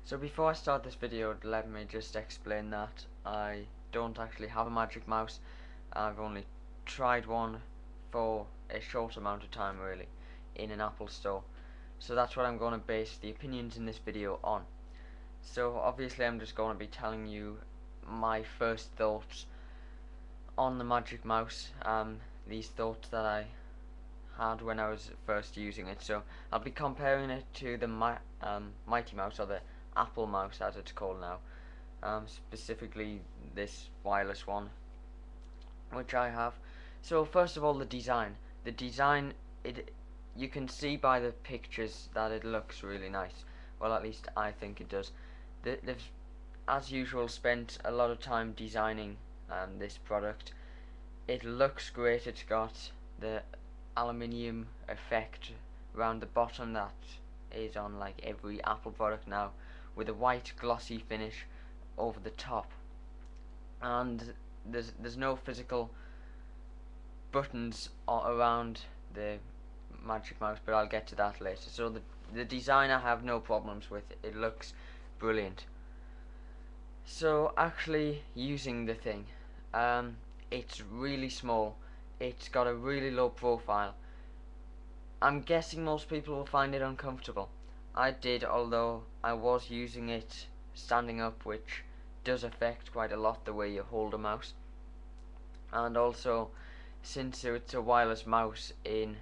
So before I start this video, let me just explain that I don't actually have a magic mouse. I've only tried one for a short amount of time really in an Apple store. So that's what I'm going to base the opinions in this video on. So obviously I'm just going to be telling you my first thoughts on the magic mouse, these thoughts that I had when I was first using it. So I'll be comparing it to the Mighty Mouse, or the Apple mouse as it's called now, specifically this wireless one which I have. So first of all, the design. The design, you can see by the pictures that it looks really nice. Well, at least I think it does. They've, as usual, spent a lot of time designing this product. It looks great. It's got the aluminium effect around the bottom that is on like every Apple product now, with a white glossy finish over the top, and there's no physical buttons around the magic mouse, but I'll get to that later. So the design I have no problems with. It looks brilliant. So actually using the thing, it's really small. It's got a really low profile. I'm guessing most people will find it uncomfortable. I did, although I was using it standing up, which does affect quite a lot the way you hold a mouse. And also, since it's a wireless mouse in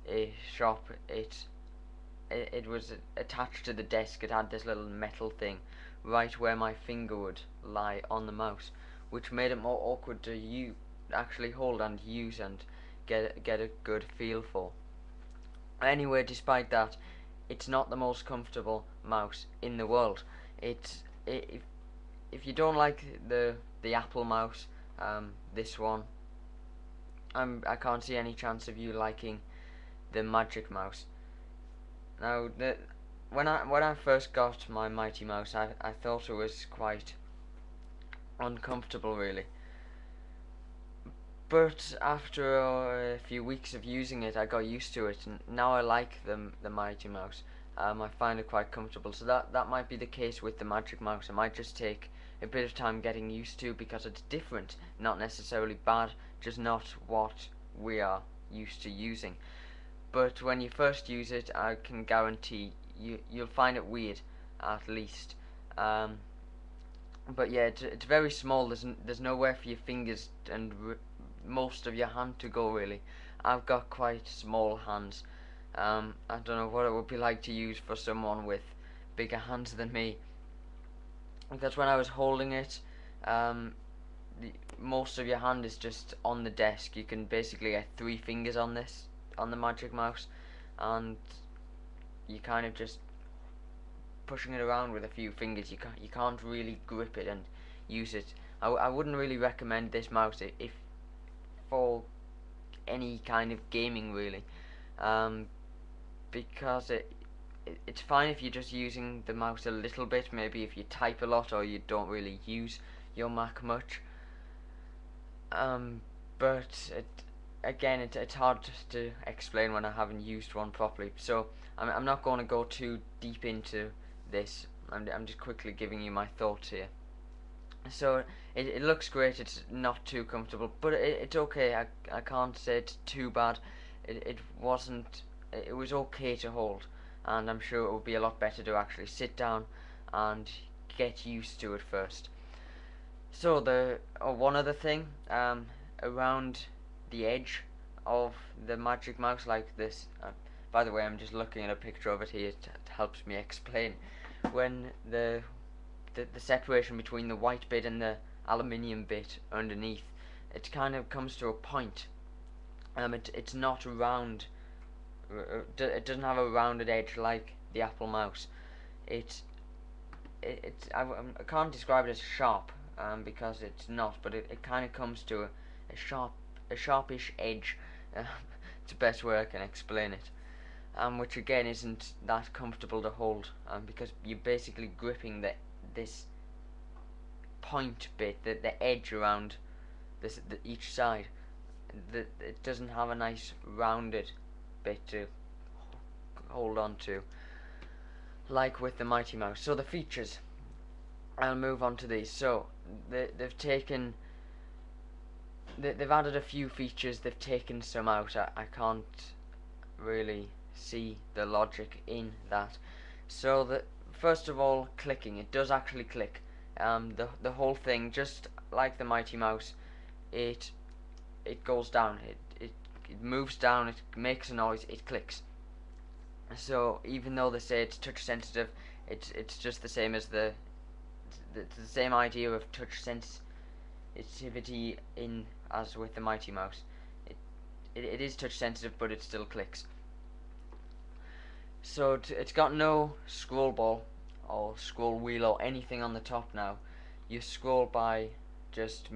a shop, it was attached to the desk. It had this little metal thing right where my finger would lie on the mouse, which made it more awkward to actually hold and use and get a good feel for. Anyway, despite that, it's not the most comfortable mouse in the world. If you don't like the Apple mouse, this one, I can't see any chance of you liking the Magic Mouse. Now, when I first got my Mighty Mouse, I thought it was quite uncomfortable really. But after a few weeks of using it, I got used to it, and now I like the Mighty Mouse. I find it quite comfortable. So that might be the case with the Magic Mouse. It might just take a bit of time getting used to, because it's different, not necessarily bad, just not what we are used to using. But when you first use it, I can guarantee you'll find it weird, at least. But yeah, it's very small. There's nowhere for your fingers and most of your hand to go really. I've got quite small hands. I don't know what it would be like to use for someone with bigger hands than me. Because when I was holding it, most of your hand is just on the desk. You can basically get 3 fingers on the Magic Mouse, and you kind of just pushing it around with a few fingers. You can't really grip it and use it. I wouldn't really recommend this mouse if for any kind of gaming really, because it's fine if you're just using the mouse a little bit, maybe if you type a lot or you don't really use your Mac much. But again, it's hard to explain when I haven't used one properly. So I'm not going to go too deep into this. I'm just quickly giving you my thoughts here. So it looks great. It's not too comfortable, but it's okay. I can't say it's too bad. It wasn't. It was okay to hold, and I'm sure it would be a lot better to actually sit down and get used to it first. So one other thing, around the edge of the Magic Mouse, like this. By the way, I'm just looking at a picture of it here. It helps me explain. When the separation between the white bit and the aluminium bit underneath, it kind of comes to a point. It's not round. It doesn't have a rounded edge like the Apple mouse. I can't describe it as sharp, because it's not, but it kind of comes to a sharpish edge. It's the best way I can explain it. Which again isn't that comfortable to hold, because you're basically gripping this point bit, the edge around each side. It doesn't have a nice rounded bit to hold on to. like with the Mighty Mouse. So the features, I'll move on to these. So they've added a few features, they've taken some out. I can't really see the logic in that. So first of all, clicking. It does actually click. The whole thing, just like the Mighty Mouse, it goes down. It moves down. It makes a noise. It clicks. So even though they say it's touch sensitive, it's just the same as the same idea of touch sensitivity in as with the Mighty Mouse. It is touch sensitive, but it still clicks. So it's got no scroll ball or scroll wheel or anything on the top now. You scroll by just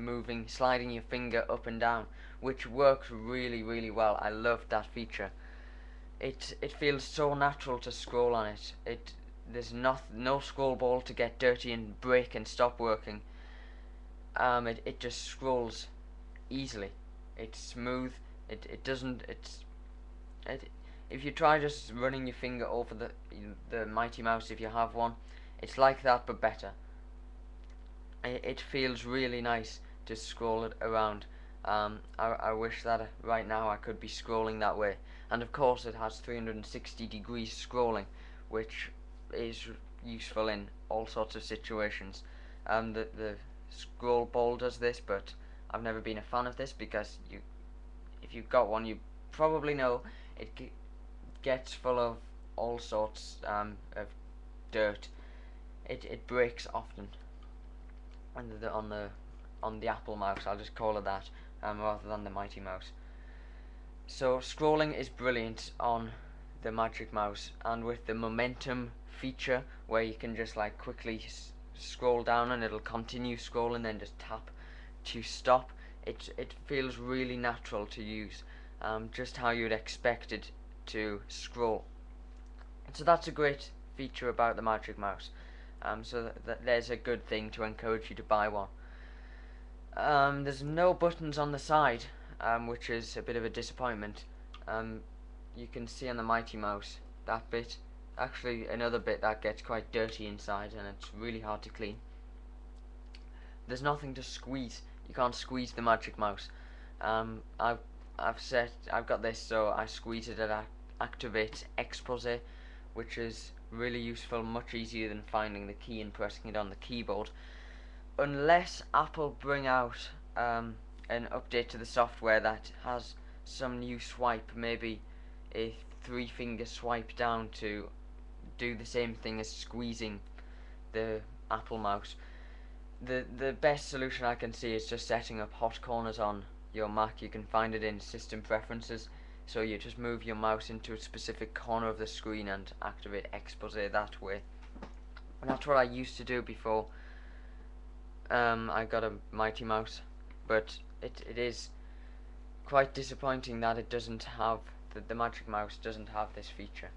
sliding your finger up and down, which works really, really well. I love that feature. It feels so natural to scroll on it. There's no scroll ball to get dirty and break and stop working. It just scrolls easily. It's smooth. It doesn't. If you try just running your finger over the Mighty Mouse, if you have one, it's like that but better. It feels really nice to scroll it around. I wish that right now I could be scrolling that way. And of course it has 360 degrees scrolling, which is useful in all sorts of situations. The scroll ball does this, but I've never been a fan of this because if you've got one, you probably know it gets full of all sorts of dirt. It breaks often. And on the Apple Mouse, I'll just call it that, rather than the Mighty Mouse. So scrolling is brilliant on the Magic Mouse, and with the momentum feature where you can just like quickly scroll down and it'll continue scrolling, then just tap to stop. It feels really natural to use, just how you'd expect it to scroll. So that's a great feature about the Magic Mouse. So there's a good thing to encourage you to buy one. There's no buttons on the side, which is a bit of a disappointment. You can see on the Mighty Mouse that bit, actually another bit that gets quite dirty inside and it's really hard to clean. There's nothing to squeeze. You can't squeeze the Magic Mouse. I've got this, so I squeeze it and activate Expose, which is really useful, much easier than finding the key and pressing it on the keyboard. Unless Apple bring out an update to the software that has some new swipe, maybe a 3-finger swipe down to do the same thing as squeezing the Apple Mouse. The best solution I can see is just setting up hot corners on your Mac. You can find it in System Preferences, so you just move your mouse into a specific corner of the screen and activate Expose that way. And that's what I used to do before I got a Mighty Mouse, but it is quite disappointing that it doesn't have the Magic Mouse doesn't have this feature,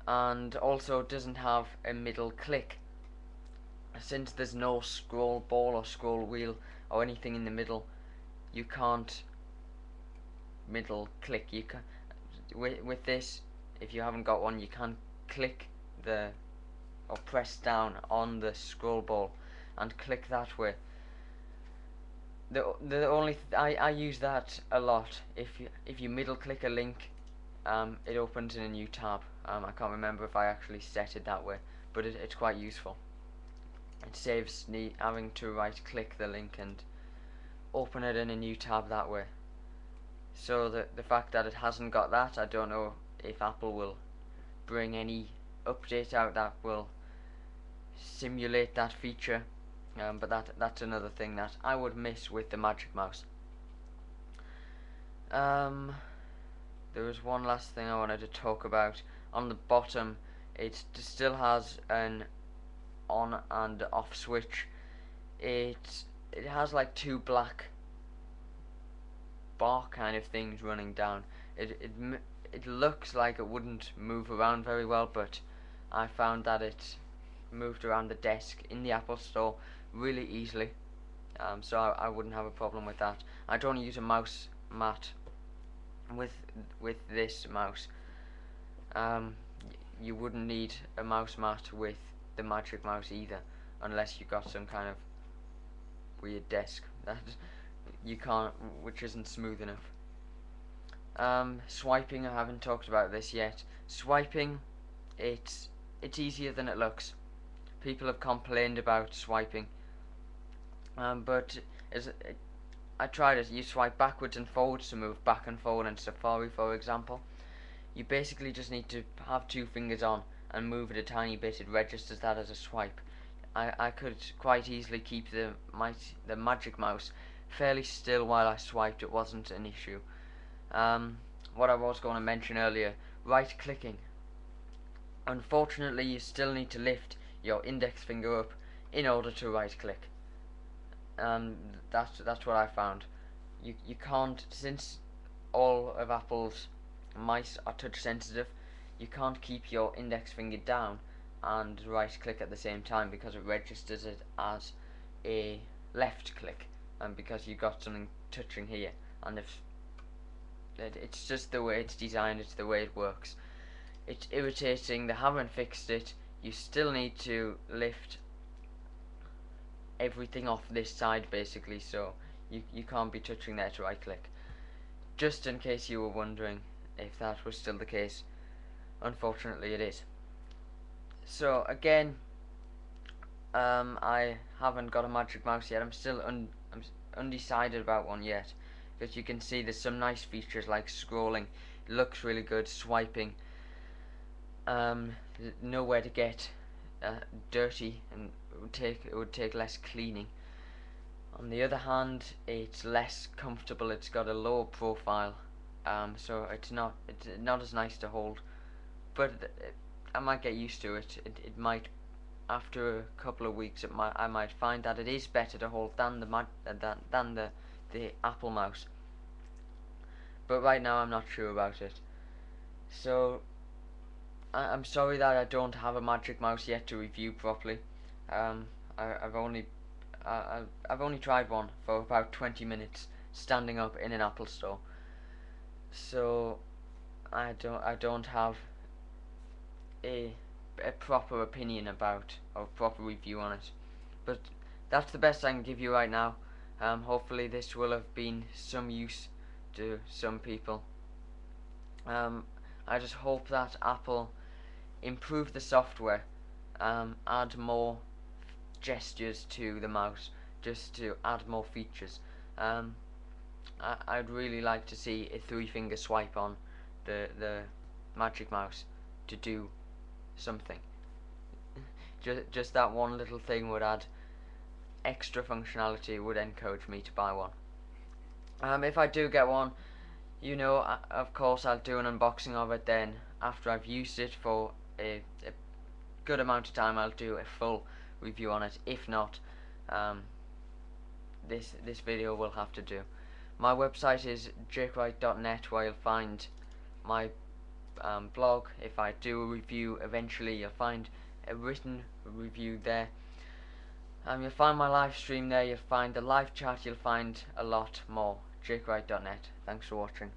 and also doesn't have a middle click. Since there's no scroll ball or scroll wheel or anything in the middle, you can't middle click. You can with this, if you haven't got one, you can click or press down on the scroll ball and click that way. The only I use that a lot. If you middle click a link, it opens in a new tab. I can't remember if I actually set it that way, but it's quite useful. It saves me having to right click the link and open it in a new tab that way. So the fact that it hasn't got that, I don't know if Apple will bring any update out that will simulate that feature. But that's another thing that I would miss with the Magic Mouse. There was one last thing I wanted to talk about. On the bottom, it still has an on and off switch. It has like 2 black bar kind of things running down. It looks like it wouldn't move around very well, but I found that it moved around the desk in the Apple Store really easily, so I wouldn't have a problem with that. I don't use a mouse mat with this mouse. you wouldn't need a mouse mat with the Magic Mouse either, unless you got some kind of weird desk that you can't, which isn't smooth enough. Swiping, I haven't talked about this yet. Swiping, it's easier than it looks. People have complained about swiping, but I tried it. You swipe backwards and forwards to move back and forward in Safari, for example. You basically just need to have two fingers on and move it a tiny bit. It registers that as a swipe. I could quite easily keep the Magic Mouse fairly still while I swiped. It wasn't an issue. What I was going to mention earlier, right clicking. Unfortunately, you still need to lift your index finger up in order to right click. That's what I found. You can't, since all of Apple's mice are touch sensitive, you can't keep your index finger down and right click at the same time, because it registers it as a left click, and because you got something touching here, and if it's just the way it's designed, it's the way it works. It's irritating. They haven't fixed it. You still need to lift everything off this side basically, so you can't be touching there to right click. Just in case you were wondering if that was still the case, unfortunately it is. So again, I haven't got a Magic Mouse yet. I'm still I'm undecided about one yet, because you can see there's some nice features like scrolling. It looks really good. Swiping, nowhere to get dirty, and it would take less cleaning. On the other hand, it's less comfortable. It's got a lower profile, so it's not as nice to hold. But I might get used to it. It might, after a couple of weeks, I might find that it is better to hold than the Apple Mouse. But right now I'm not sure about it. So I'm sorry that I don't have a Magic Mouse yet to review properly. I've only tried one for about 20 minutes standing up in an Apple store. So I don't have a proper opinion about, or proper review on it. But that's the best I can give you right now. Hopefully this will have been some use to some people. I just hope that Apple improve the software, add more gestures to the mouse, just to add more features. I'd really like to see a 3-finger swipe on the Magic Mouse to do something. Just that one little thing would add extra functionality, would encourage me to buy one. If I do get one, of course I'll do an unboxing of it. Then after I've used it for a good amount of time, I'll do a full review on it. If not, this video will have to do. My website is jakewright.net, where you'll find my blog. If I do a review eventually, you'll find a written review there. You'll find my live stream there, you'll find the live chat, you'll find a lot more. jakewright.net. Thanks for watching.